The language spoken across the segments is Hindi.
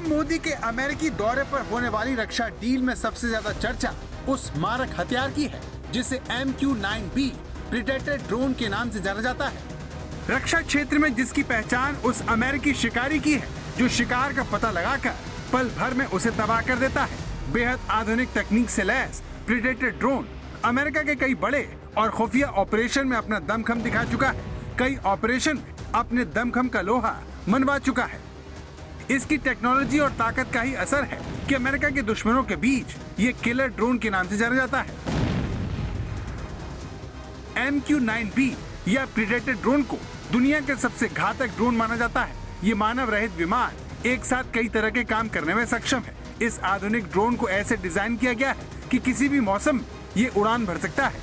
पीएम मोदी के अमेरिकी दौरे पर होने वाली रक्षा डील में सबसे ज्यादा चर्चा उस मारक हथियार की है जिसे MQ-9B प्रीडेटर ड्रोन के नाम से जाना जाता है। रक्षा क्षेत्र में जिसकी पहचान उस अमेरिकी शिकारी की है जो शिकार का पता लगाकर पल भर में उसे तबाह कर देता है। बेहद आधुनिक तकनीक से लैस प्रीडेटर ड्रोन अमेरिका के कई बड़े और खुफिया ऑपरेशन में अपना दमखम दिखा चुका है। कई ऑपरेशन में अपने दमखम का लोहा मनवा चुका है। इसकी टेक्नोलॉजी और ताकत का ही असर है कि अमेरिका के दुश्मनों के बीच ये किलर ड्रोन के नाम से जाना जाता है। MQ-9B या प्रीडेटर ड्रोन को दुनिया के सबसे घातक ड्रोन माना जाता है। ये मानव रहित विमान एक साथ कई तरह के काम करने में सक्षम है। इस आधुनिक ड्रोन को ऐसे डिजाइन किया गया है कि किसी भी मौसम में ये उड़ान भर सकता है।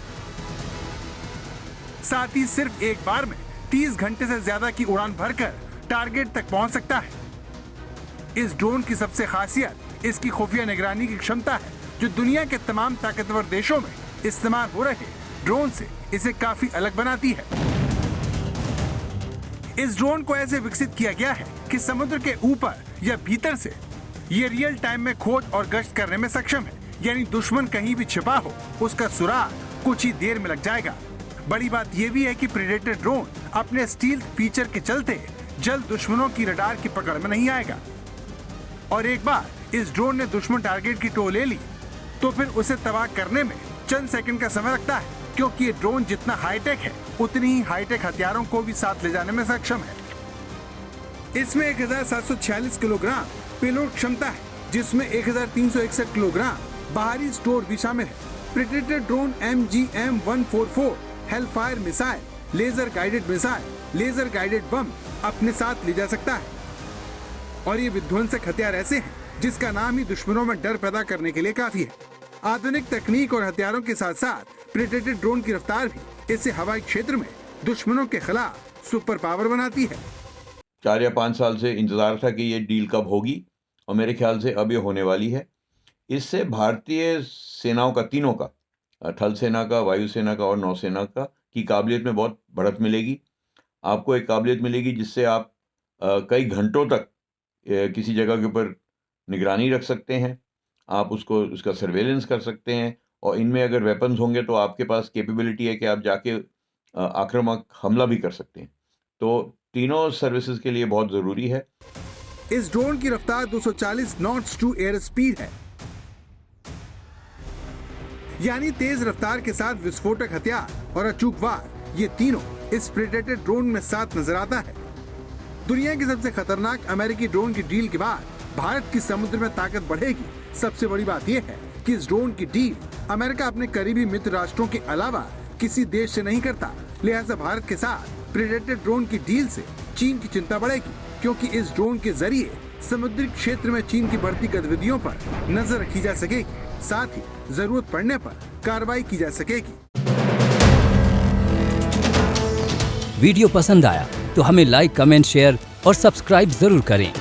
साथ ही सिर्फ एक बार में 30 घंटे से ज्यादा की उड़ान भरकर टारगेट तक पहुंच सकता है। इस ड्रोन की सबसे खासियत इसकी खुफिया निगरानी की क्षमता है जो दुनिया के तमाम ताकतवर देशों में इस्तेमाल हो रहे ड्रोन से इसे काफी अलग बनाती है। इस ड्रोन को ऐसे विकसित किया गया है कि समुद्र के ऊपर या भीतर से ये रियल टाइम में खोज और गश्त करने में सक्षम है। यानी दुश्मन कहीं भी छिपा हो उसका सुराग कुछ ही देर में लग जाएगा। बड़ी बात यह भी है कि प्रीडेटर ड्रोन अपने स्टील्थ फीचर के चलते जल्द दुश्मनों की रडार की पकड़ में नहीं आएगा और एक बार इस ड्रोन ने दुश्मन टारगेट की टो ले ली तो फिर उसे तबाह करने में चंद सेकंड का समय लगता है, क्योंकि ये ड्रोन जितना हाईटेक है उतनी ही हाईटेक हथियारों को भी साथ ले जाने में सक्षम है। इसमें 1746 किलोग्राम पेलोड क्षमता है जिसमें 1361 किलोग्राम बाहरी स्टोर भी शामिल है। Predator drone MGM-144 hellfire missile, laser guided missile, laser guided bomb अपने साथ ले जा सकता है और ये विध्वंसक हथियार ऐसे हैं जिसका नाम ही दुश्मनों में डर पैदा करने के लिए काफी है। आधुनिक तकनीक और हथियारों के साथ साथ प्रीडेटर ड्रोन की रफ्तार भी इसे हवाई क्षेत्र में दुश्मनों के खिलाफ सुपर पावर बनाती है। 4 या 5 साल से इंतजार था कि ये डील कब होगी और मेरे ख्याल से अब ये होने वाली है। इससे भारतीय सेनाओं का, तीनों का, थल सेना का, वायुसेना का और नौसेना का की काबिलियत में बहुत बढ़त मिलेगी। आपको एक काबिलियत मिलेगी जिससे आप कई घंटों तक किसी जगह के ऊपर निगरानी रख सकते हैं, आप उसका सर्वेलेंस कर सकते हैं और इनमें अगर वेपन्स होंगे तो आपके पास कैपेबिलिटी है कि आप जाके आक्रामक हमला भी कर सकते हैं। तो तीनों सर्विसेज के लिए बहुत ज़रूरी है। इस ड्रोन की रफ्तार 240 नॉट्स टू एयर स्पीड है, यानी तेज रफ्तार के साथ विस्फोटक हथियार और अचूक वार, ये तीनों इस प्रीडेटर ड्रोन में साथ नजर आता है। दुनिया की सबसे खतरनाक अमेरिकी ड्रोन की डील के बाद भारत की समुद्र में ताकत बढ़ेगी। सबसे बड़ी बात यह है कि इस ड्रोन की डील अमेरिका अपने करीबी मित्र राष्ट्रों के अलावा किसी देश से नहीं करता, लिहाजा भारत के साथ प्रीडेटर ड्रोन की डील से चीन की चिंता बढ़ेगी, क्योंकि इस ड्रोन के जरिए समुद्री क्षेत्र में चीन की बढ़ती गतिविधियों पर नजर रखी जा सकेगी, साथ ही जरूरत पड़ने पर कार्रवाई की जा सकेगी। वीडियो पसंद आया तो हमें लाइक, कमेंट, शेयर और सब्सक्राइब जरूर करें।